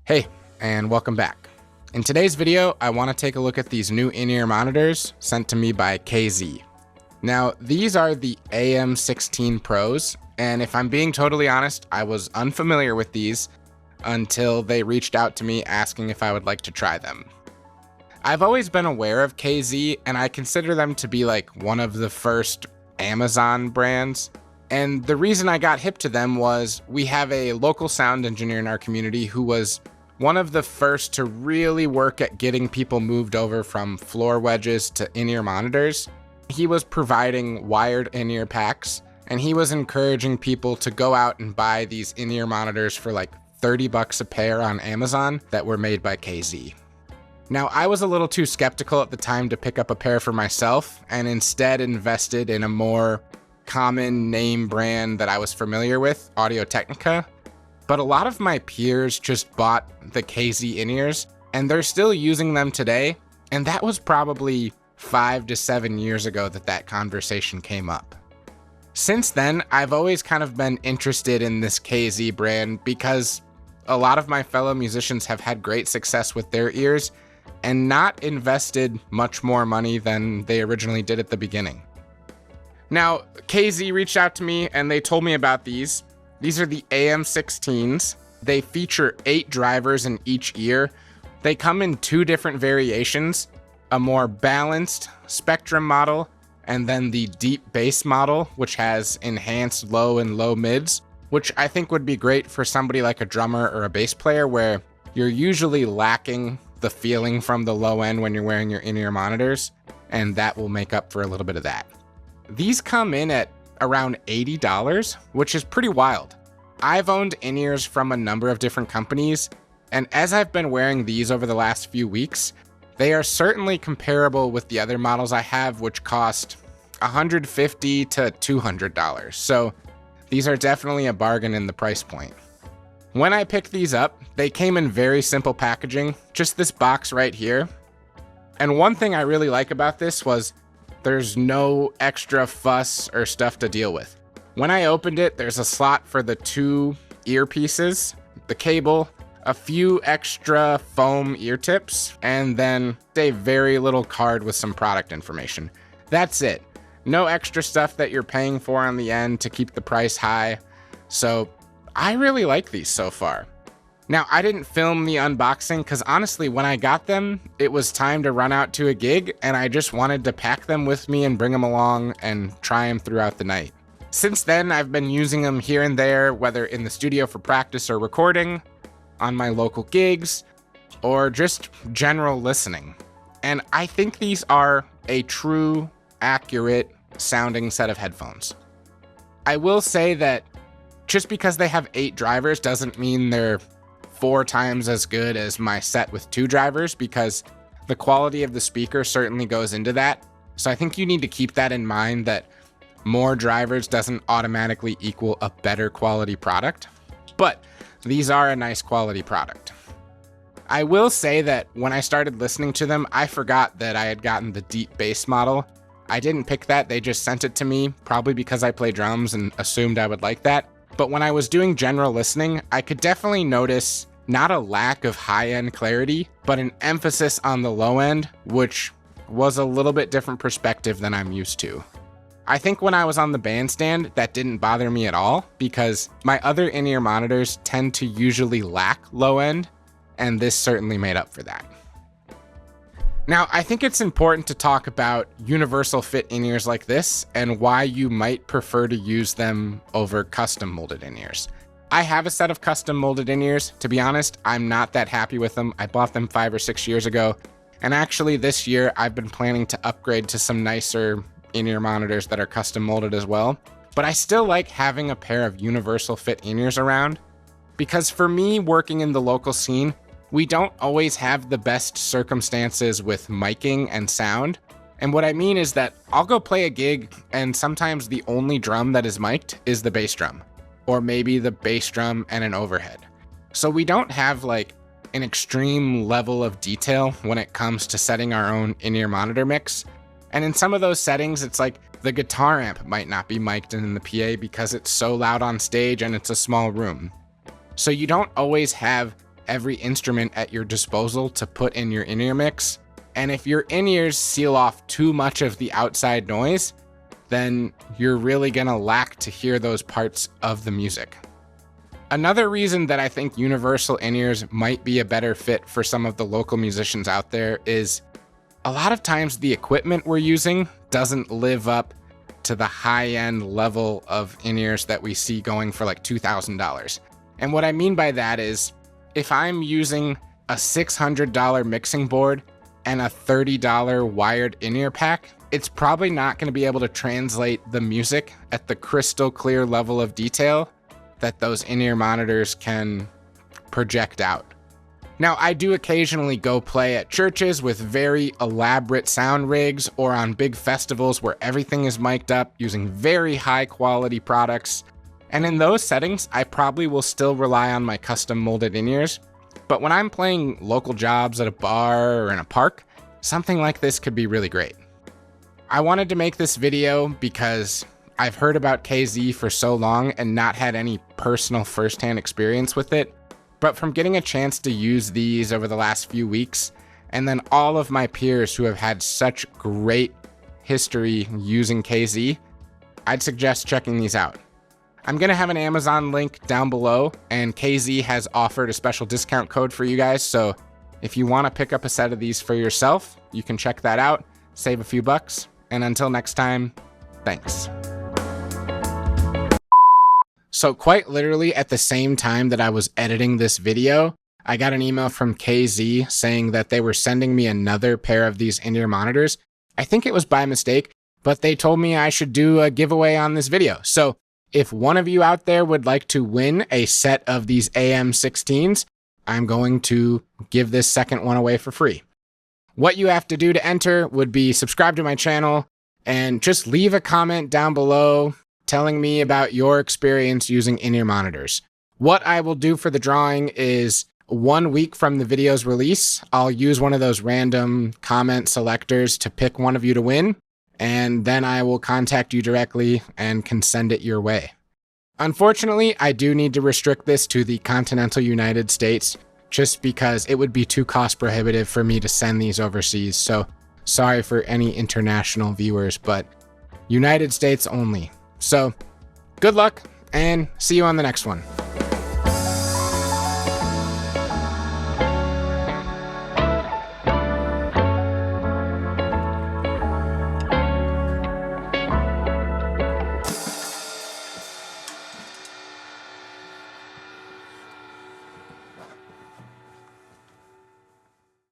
Hey, and welcome back. In today's video, I want to take a look at these new in-ear monitors sent to me by KZ. Now, these are the AM16 Pros, and if I'm being totally honest, I was unfamiliar with these until they reached out to me asking if I would like to try them. I've always been aware of KZ, and I consider them to be like one of the first Amazon brands. And the reason I got hip to them was we have a local sound engineer in our community who was one of the first to really work at getting people moved over from floor wedges to in-ear monitors. He was providing wired in-ear packs, and he was encouraging people to go out and buy these in-ear monitors for like $30 a pair on Amazon that were made by KZ. Now, I was a little too skeptical at the time to pick up a pair for myself, and instead invested in a more common name brand that I was familiar with, Audio-Technica. But a lot of my peers just bought the KZ in-ears, and they're still using them today, and that was probably 5 to 7 years ago that conversation came up. Since then, I've always kind of been interested in this KZ brand because a lot of my fellow musicians have had great success with their ears and not invested much more money than they originally did at the beginning. Now, KZ reached out to me and they told me about these. These are the AM16s. They feature 8 drivers in each ear. They come in 2 different variations, a more balanced spectrum model, and then the deep bass model, which has enhanced low and low mids, which I think would be great for somebody like a drummer or a bass player where you're usually lacking the feeling from the low end when you're wearing your in-ear monitors, and that will make up for a little bit of that. These come in at around $80, which is pretty wild. I've owned in-ears from a number of different companies, and as I've been wearing these over the last few weeks, they are certainly comparable with the other models I have, which cost $150 to $200. So these are definitely a bargain in the price point. When I picked these up, they came in very simple packaging, just this box right here. And one thing I really like about this was there's no extra fuss or stuff to deal with. When I opened it, there's a slot for the 2 earpieces, the cable, a few extra foam ear tips, and then a very little card with some product information. That's it. No extra stuff that you're paying for on the end to keep the price high. So I really like these so far. Now, I didn't film the unboxing because honestly, when I got them, it was time to run out to a gig and I just wanted to pack them with me and bring them along and try them throughout the night. Since then, I've been using them here and there, whether in the studio for practice or recording, on my local gigs, or just general listening. And I think these are a true, accurate sounding set of headphones. I will say that just because they have 8 drivers doesn't mean they're 4 times as good as my set with 2 drivers, because the quality of the speaker certainly goes into that. So I think you need to keep that in mind, that more drivers doesn't automatically equal a better quality product, but these are a nice quality product. I will say that when I started listening to them, I forgot that I had gotten the deep bass model. I didn't pick that, they just sent it to me, probably because I play drums and assumed I would like that. But when I was doing general listening, I could definitely notice not a lack of high-end clarity, but an emphasis on the low end, which was a little bit different perspective than I'm used to. I think when I was on the bandstand, that didn't bother me at all, because my other in-ear monitors tend to usually lack low end, and this certainly made up for that. Now, I think it's important to talk about universal fit in-ears like this and why you might prefer to use them over custom molded in-ears. I have a set of custom molded in-ears. To be honest, I'm not that happy with them. I bought them 5 or 6 years ago, and actually this year I've been planning to upgrade to some nicer in-ear monitors that are custom molded as well. But I still like having a pair of universal fit in-ears around, because for me, working in the local scene, we don't always have the best circumstances with miking and sound. And what I mean is that I'll go play a gig and sometimes the only drum that is mic'd is the bass drum, or maybe the bass drum and an overhead. So we don't have like an extreme level of detail when it comes to setting our own in-ear monitor mix. And in some of those settings, it's like the guitar amp might not be mic'd in the PA because it's so loud on stage and it's a small room. So you don't always have every instrument at your disposal to put in your in-ear mix. And if your in-ears seal off too much of the outside noise, then you're really gonna lack to hear those parts of the music. Another reason that I think universal in-ears might be a better fit for some of the local musicians out there is a lot of times the equipment we're using doesn't live up to the high-end level of in-ears that we see going for like $2,000. And what I mean by that is, if I'm using a $600 mixing board and a $30 wired in-ear pack, it's probably not going to be able to translate the music at the crystal clear level of detail that those in-ear monitors can project out. Now, I do occasionally go play at churches with very elaborate sound rigs or on big festivals where everything is mic'd up using very high quality products. And in those settings, I probably will still rely on my custom molded in-ears. But when I'm playing local jobs at a bar or in a park, something like this could be really great. I wanted to make this video because I've heard about KZ for so long and not had any personal firsthand experience with it. But from getting a chance to use these over the last few weeks, and then all of my peers who have had such great history using KZ, I'd suggest checking these out. I'm going to have an Amazon link down below, and KZ has offered a special discount code for you guys, so if you want to pick up a set of these for yourself, you can check that out, save a few bucks, and until next time, thanks. So quite literally at the same time that I was editing this video, I got an email from KZ saying that they were sending me another pair of these in-ear monitors. I think it was by mistake, but they told me I should do a giveaway on this video. So if one of you out there would like to win a set of these AM16s, I'm going to give this second one away for free. What you have to do to enter would be subscribe to my channel and just leave a comment down below telling me about your experience using in-ear monitors. What I will do for the drawing is 1 week from the video's release, I'll use one of those random comment selectors to pick one of you to win, and then I will contact you directly and can send it your way. Unfortunately, I do need to restrict this to the continental United States just because it would be too cost prohibitive for me to send these overseas, so sorry for any international viewers, but United States only. So, good luck, and see you on the next one.